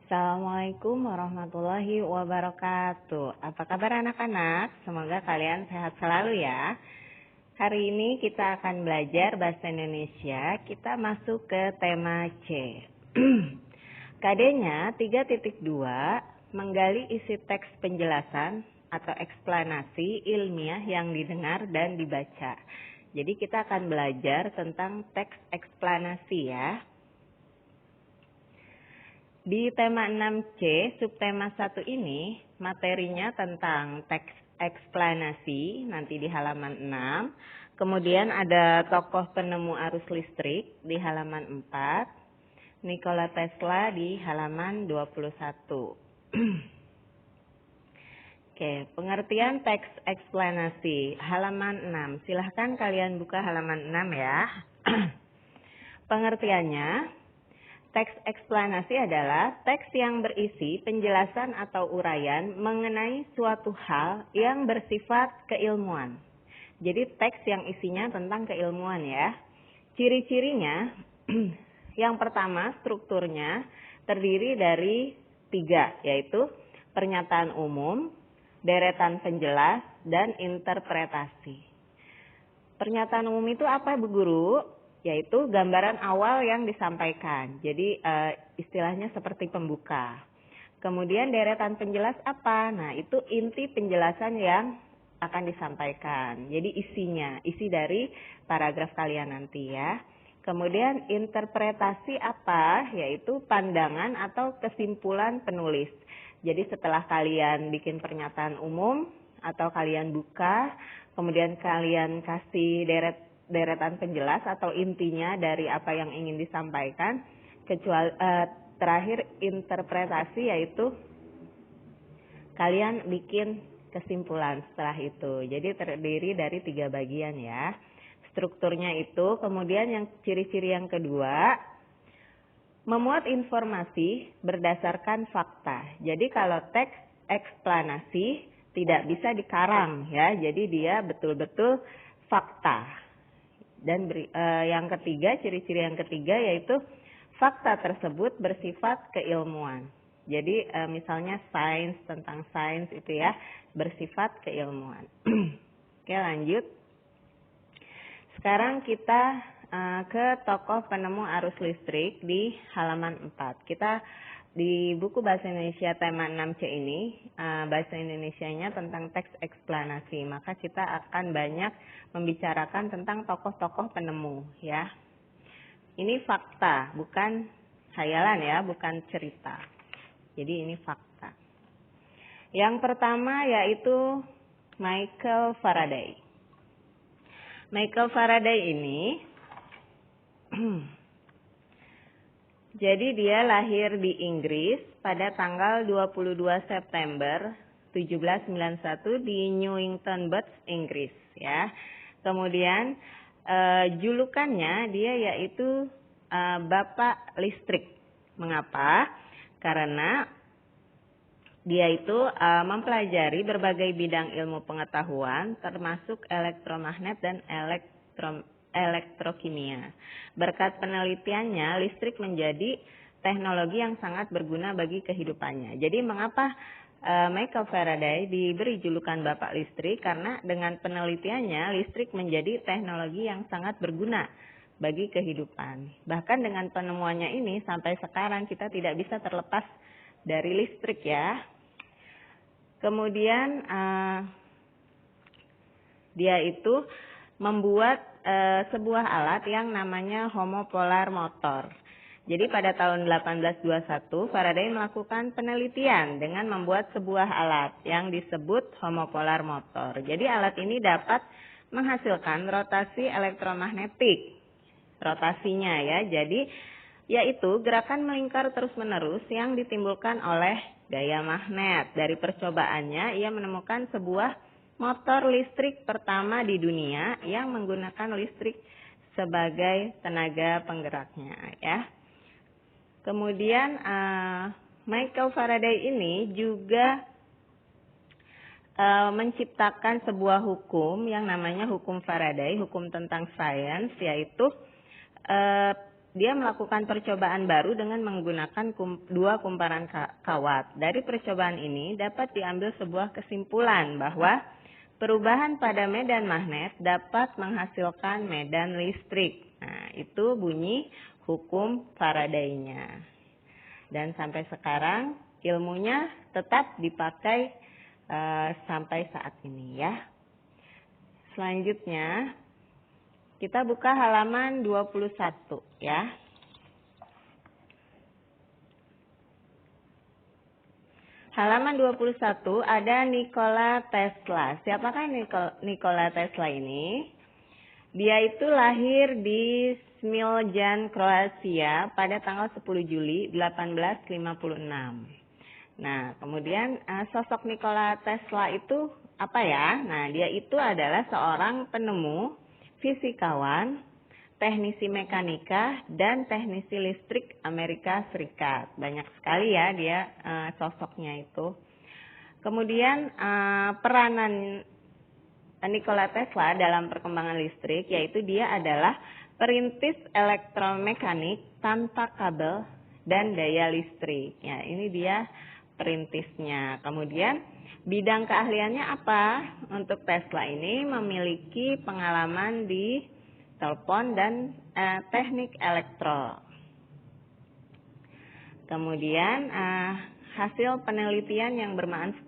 Assalamualaikum warahmatullahi wabarakatuh. Apa kabar anak-anak? Semoga kalian sehat selalu ya. Hari ini kita akan belajar bahasa Indonesia. Kita masuk ke tema C. KD-nya 3.2 menggali isi teks penjelasan atau eksplanasi ilmiah yang didengar dan dibaca. Jadi kita akan belajar tentang teks eksplanasi ya. Di tema 6C, subtema 1 ini, materinya tentang teks eksplanasi, nanti di halaman 6. Kemudian ada tokoh penemu arus listrik di halaman 4. Nikola Tesla di halaman 21. Oke, pengertian teks eksplanasi, halaman 6. Silahkan kalian buka halaman 6 ya. Pengertiannya, teks eksplanasi adalah teks yang berisi penjelasan atau uraian mengenai suatu hal yang bersifat keilmuan. Jadi teks yang isinya tentang keilmuan ya. Ciri-cirinya, yang pertama strukturnya terdiri dari 3, yaitu pernyataan umum, deretan penjelas, dan interpretasi. Pernyataan umum itu apa Bu Guru? Yaitu gambaran awal yang disampaikan. Jadi istilahnya seperti pembuka. Kemudian deretan penjelas apa? Nah, itu inti penjelasan yang akan disampaikan. Jadi isinya, isi dari paragraf kalian nanti ya. Kemudian interpretasi apa? Yaitu pandangan atau kesimpulan penulis. Jadi setelah kalian bikin pernyataan umum atau kalian buka, kemudian kalian kasih deretan penjelas atau intinya dari apa yang ingin disampaikan, kecuali terakhir interpretasi, yaitu kalian bikin kesimpulan setelah itu. Jadi terdiri dari 3 bagian ya. Strukturnya itu, kemudian yang ciri-ciri yang kedua, memuat informasi berdasarkan fakta. Jadi kalau teks eksplanasi tidak bisa dikarang ya. Jadi dia betul-betul fakta. Dan yang ketiga, ciri-ciri yang ketiga yaitu fakta tersebut bersifat keilmuan. Jadi misalnya sains, tentang sains itu ya, bersifat keilmuan. Oke, lanjut. Sekarang kita ke tokoh penemu arus listrik di halaman 4. Kita di buku Bahasa Indonesia tema 6C ini, Bahasa Indonesianya tentang teks eksplanasi. Maka kita akan banyak membicarakan tentang tokoh-tokoh penemu ya. Ini fakta, bukan khayalan ya, bukan cerita. Jadi ini fakta. Yang pertama yaitu Michael Faraday. Michael Faraday ini jadi dia lahir di Inggris pada tanggal 22 September 1791 di Newington Butts, Inggris ya. Kemudian julukannya dia yaitu Bapak Listrik. Mengapa? Karena dia itu mempelajari berbagai bidang ilmu pengetahuan termasuk elektromagnet dan elektrokimia. Berkat penelitiannya, listrik menjadi teknologi yang sangat berguna bagi kehidupannya. Jadi mengapa Michael Faraday diberi julukan Bapak Listrik? Karena dengan penelitiannya, listrik menjadi teknologi yang sangat berguna bagi kehidupan. Bahkan dengan penemuannya ini, sampai sekarang kita tidak bisa terlepas dari listrik ya. Kemudian dia itu membuat sebuah alat yang namanya homopolar motor. Jadi pada tahun 1821 Faraday melakukan penelitian dengan membuat sebuah alat yang disebut homopolar motor. Jadi alat ini dapat menghasilkan rotasi elektromagnetik. Rotasinya ya. Jadi yaitu gerakan melingkar terus-menerus yang ditimbulkan oleh gaya magnet. Dari percobaannya ia menemukan sebuah motor listrik pertama di dunia yang menggunakan listrik sebagai tenaga penggeraknya ya. Kemudian Michael Faraday ini juga menciptakan sebuah hukum yang namanya hukum Faraday, hukum tentang sains, yaitu dia melakukan percobaan baru dengan menggunakan dua kumparan kawat. Dari percobaan ini dapat diambil sebuah kesimpulan bahwa perubahan pada medan magnet dapat menghasilkan medan listrik. Nah, itu bunyi hukum Faraday-nya. Dan sampai sekarang ilmunya tetap dipakai sampai saat ini ya. Selanjutnya kita buka halaman 21 ya. Halaman 21 ada Nikola Tesla. Siapakah Nikola Tesla ini? Dia itu lahir di Smiljan, Kroasia pada tanggal 10 Juli 1856. Nah, kemudian sosok Nikola Tesla itu apa ya? Nah, dia itu adalah seorang penemu, fisikawan, teknisi mekanika, dan teknisi listrik Amerika Serikat. Banyak sekali ya dia sosoknya itu. Kemudian peranan Nikola Tesla dalam perkembangan listrik yaitu dia adalah perintis elektromekanik tanpa kabel dan daya listrik. Ya, ini dia perintisnya. Kemudian bidang keahliannya apa? Untuk Tesla ini memiliki pengalaman di telepon dan teknik elektro. Kemudian hasil penelitian yang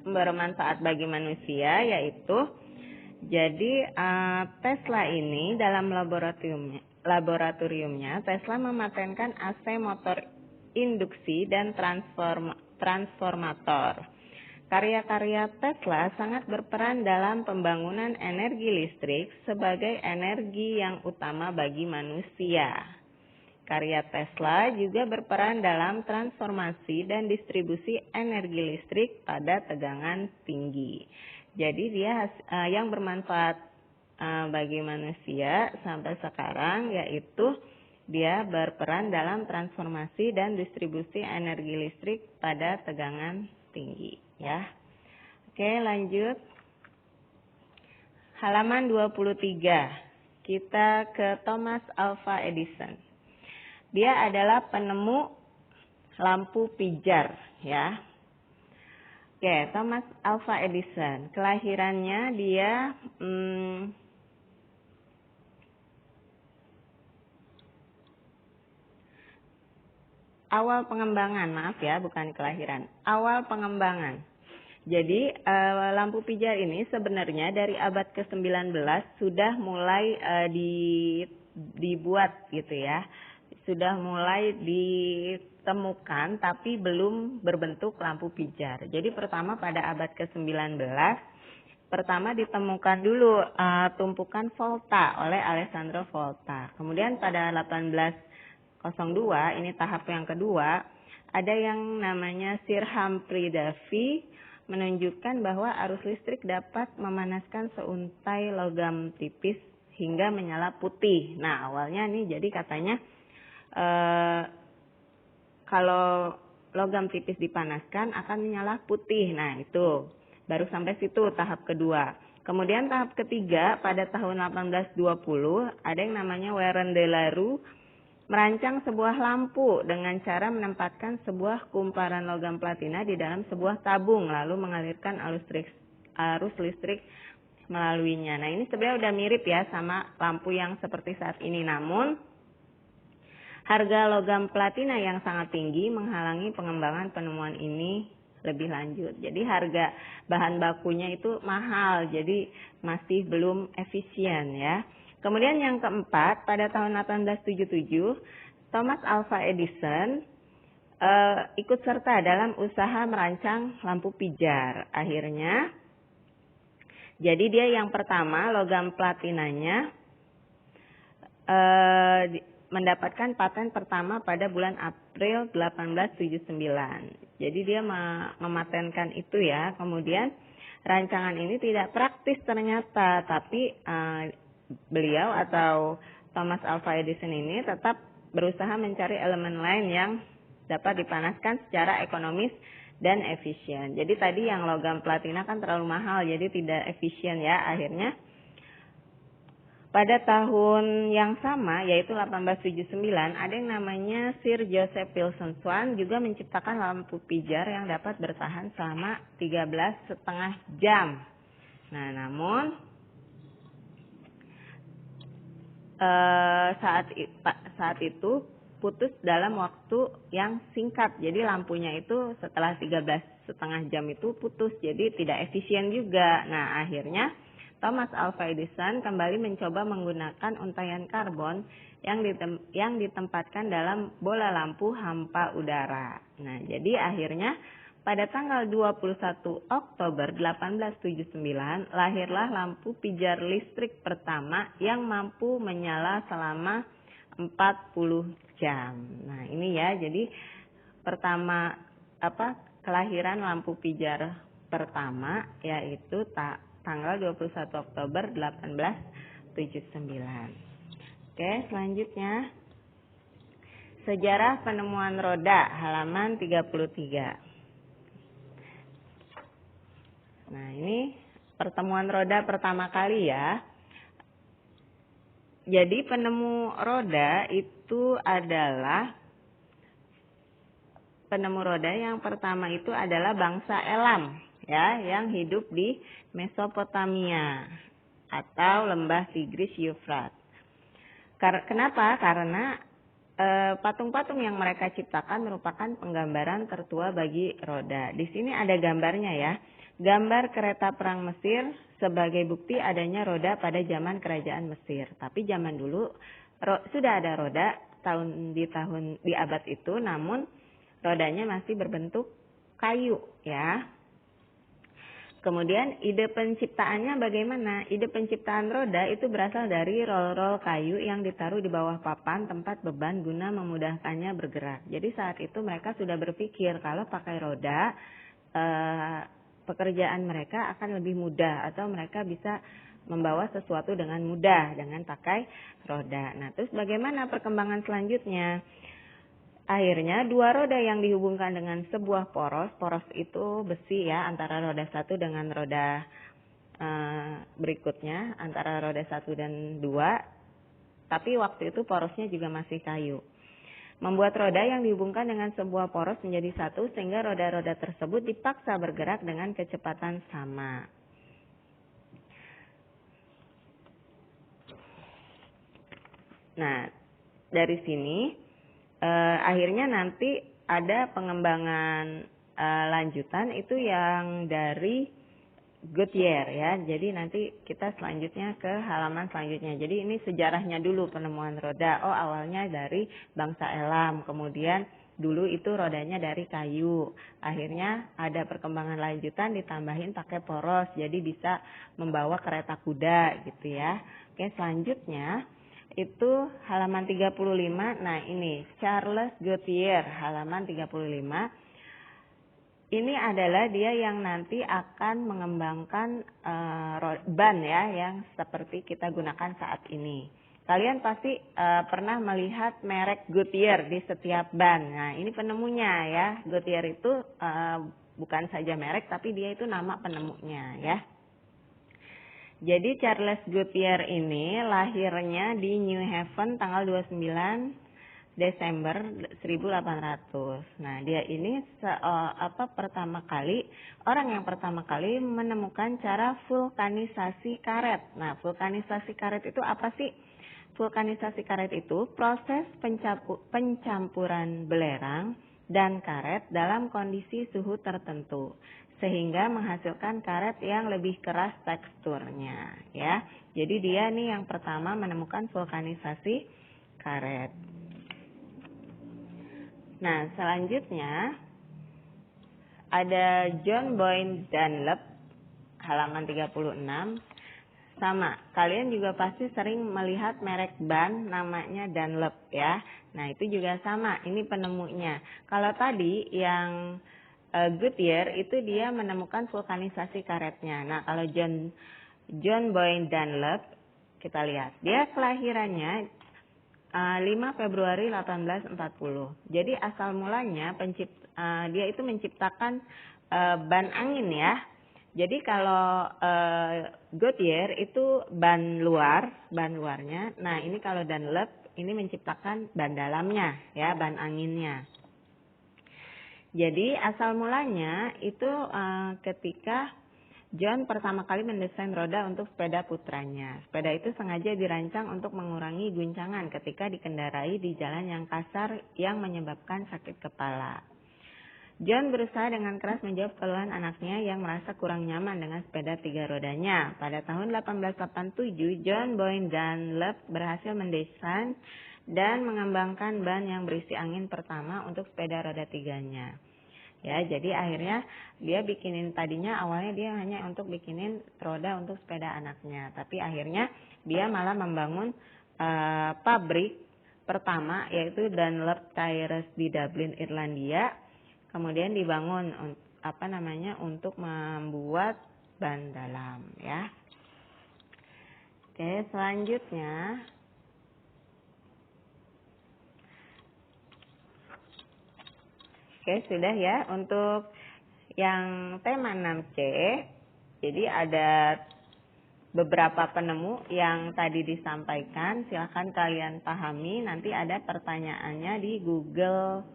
bermanfaat bagi manusia yaitu jadi Tesla ini dalam laboratoriumnya Tesla mematenkan AC motor induksi dan transformator. Karya-karya Tesla sangat berperan dalam pembangunan energi listrik sebagai energi yang utama bagi manusia. Karya Tesla juga berperan dalam transformasi dan distribusi energi listrik pada tegangan tinggi. Jadi dia yang bermanfaat bagi manusia sampai sekarang yaitu dia berperan dalam transformasi dan distribusi energi listrik pada tegangan tinggi ya. Oke, lanjut. Halaman 23. Kita ke Thomas Alva Edison. Dia adalah penemu lampu pijar ya. Oke, Thomas Alva Edison. Kelahirannya dia awal pengembangan, maaf ya, bukan kelahiran. Awal pengembangan. Jadi lampu pijar ini sebenarnya dari abad ke-19 sudah mulai dibuat gitu ya. Sudah mulai ditemukan tapi belum berbentuk lampu pijar. Jadi pertama pada abad ke-19 pertama ditemukan dulu tumpukan Volta oleh Alessandro Volta. Kemudian pada 1802 ini tahap yang kedua, ada yang namanya Sir Humphrey Davy menunjukkan bahwa arus listrik dapat memanaskan seuntai logam tipis hingga menyala putih. Nah, awalnya nih jadi katanya kalau logam tipis dipanaskan akan menyala putih. Nah, itu baru sampai situ tahap kedua. Kemudian tahap ketiga pada tahun 1820 ada yang namanya Warren de la Rue merancang sebuah lampu dengan cara menempatkan sebuah kumparan logam platina di dalam sebuah tabung lalu mengalirkan arus listrik melaluinya. Nah, ini sebenarnya udah mirip ya sama lampu yang seperti saat ini, namun harga logam platina yang sangat tinggi menghalangi pengembangan penemuan ini lebih lanjut. Jadi harga bahan bakunya itu mahal, jadi masih belum efisien ya. Kemudian yang keempat, pada tahun 1877, Thomas Alva Edison ikut serta dalam usaha merancang lampu pijar. Akhirnya, jadi dia yang pertama logam platinanya mendapatkan paten pertama pada bulan April 1879. Jadi dia mematenkan itu ya. Kemudian rancangan ini tidak praktis ternyata, tapi beliau atau Thomas Alva Edison ini tetap berusaha mencari elemen lain yang dapat dipanaskan secara ekonomis dan efisien. Jadi tadi yang logam platina kan terlalu mahal, jadi tidak efisien ya. Akhirnya Pada tahun yang sama, yaitu 1879, ada yang namanya Sir Joseph Wilson Swan juga menciptakan lampu pijar yang dapat bertahan selama 13,5 jam. Nah, namun saat itu putus dalam waktu yang singkat. Jadi lampunya itu setelah 13,5 jam itu putus, jadi tidak efisien juga. Nah, akhirnya Thomas Alva Edison kembali mencoba menggunakan untaian karbon yang ditempatkan dalam bola lampu hampa udara. Nah, jadi akhirnya pada tanggal 21 Oktober 1879 lahirlah lampu pijar listrik pertama yang mampu menyala selama 40 jam. Nah, ini ya, jadi kelahiran lampu pijar pertama yaitu tanggal 21 Oktober 1879. Oke, selanjutnya sejarah penemuan roda halaman 33. Nah, ini pertemuan roda pertama kali ya. Jadi penemu roda itu adalah yang pertama itu adalah bangsa Elam ya, yang hidup di Mesopotamia atau lembah Tigris Yufrat. Kenapa? Karena patung-patung yang mereka ciptakan merupakan penggambaran tertua bagi roda. Di sini ada gambarnya ya. Gambar kereta perang Mesir sebagai bukti adanya roda pada zaman kerajaan Mesir. Tapi zaman dulu sudah ada roda di abad itu, namun rodanya masih berbentuk kayu ya. Kemudian ide penciptaannya bagaimana? Ide penciptaan roda itu berasal dari roll-roll kayu yang ditaruh di bawah papan tempat beban guna memudahkannya bergerak. Jadi saat itu mereka sudah berpikir kalau pakai roda pekerjaan mereka akan lebih mudah atau mereka bisa membawa sesuatu dengan mudah dengan pakai roda. Nah, terus bagaimana perkembangan selanjutnya? Akhirnya dua roda yang dihubungkan dengan sebuah poros itu besi ya, antara roda satu dengan roda berikutnya, antara roda 1 dan 2, tapi waktu itu porosnya juga masih kayu. Membuat roda yang dihubungkan dengan sebuah poros menjadi satu sehingga roda-roda tersebut dipaksa bergerak dengan kecepatan sama. Nah, dari sini akhirnya nanti ada pengembangan lanjutan itu yang dari Goodyear ya. Jadi nanti kita selanjutnya ke halaman selanjutnya. Jadi ini sejarahnya dulu penemuan roda. Oh, awalnya dari bangsa Elam, kemudian dulu itu rodanya dari kayu. Akhirnya ada perkembangan lanjutan ditambahin pakai poros. Jadi bisa membawa kereta kuda gitu ya. Oke, selanjutnya itu halaman 35. Nah, ini Charles Goodyear halaman 35. Ini adalah dia yang nanti akan mengembangkan ban ya, yang seperti kita gunakan saat ini. Kalian pasti pernah melihat merek Goodyear di setiap ban. Nah, ini penemunya ya. Goodyear itu bukan saja merek, tapi dia itu nama penemunya ya. Jadi Charles Goodyear ini lahirnya di New Haven tanggal 29 Desember 1800. Nah, dia ini orang yang pertama kali menemukan cara vulkanisasi karet. Nah, vulkanisasi karet itu apa sih? Vulkanisasi karet itu proses pencampuran belerang dan karet dalam kondisi suhu tertentu sehingga menghasilkan karet yang lebih keras teksturnya ya. Jadi dia nih yang pertama menemukan vulkanisasi karet. Nah, selanjutnya ada John Boyd Dunlop halaman 36. Sama, kalian juga pasti sering melihat merek ban namanya Dunlop ya. Nah, itu juga sama, ini penemunya. Kalau tadi yang Goodyear itu dia menemukan vulkanisasi karetnya. Nah, kalau John Boyd Dunlop, kita lihat, dia kelahirannya 5 Februari 1840. Jadi asal mulanya dia itu menciptakan ban angin ya. Jadi kalau Goodyear itu ban luarnya. Nah, ini kalau Dunlop ini menciptakan ban dalamnya, ya, ban anginnya. Jadi asal mulanya itu ketika John pertama kali mendesain roda untuk sepeda putranya. Sepeda itu sengaja dirancang untuk mengurangi guncangan ketika dikendarai di jalan yang kasar yang menyebabkan sakit kepala. John berusaha dengan keras menjawab keluhan anaknya yang merasa kurang nyaman dengan sepeda 3 rodanya. Pada tahun 1887, John Boyne Dunlop berhasil mendesain dan mengembangkan ban yang berisi angin pertama untuk sepeda roda 3-nya. Ya, jadi akhirnya dia bikinin, tadinya awalnya dia hanya untuk bikinin roda untuk sepeda anaknya, tapi akhirnya dia malah membangun pabrik pertama yaitu Dunlop Tires di Dublin, Irlandia. Kemudian dibangun untuk membuat ban dalam, ya. Oke, selanjutnya sudah ya untuk yang tema 6C. Jadi ada beberapa penemu yang tadi disampaikan, silahkan kalian pahami. Nanti ada pertanyaannya di Google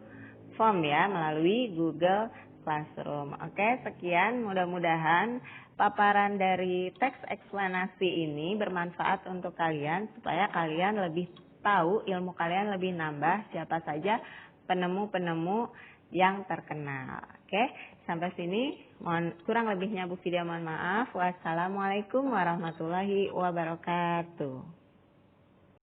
Form ya, melalui Google Classroom. Oke, sekian, mudah-mudahan paparan dari teks eksplanasi ini bermanfaat untuk kalian supaya kalian lebih tahu, ilmu kalian lebih nambah siapa saja penemu-penemu yang terkenal. Oke, sampai sini. Kurang lebihnya Bu Fidia mohon maaf. Wassalamualaikum warahmatullahi wabarakatuh.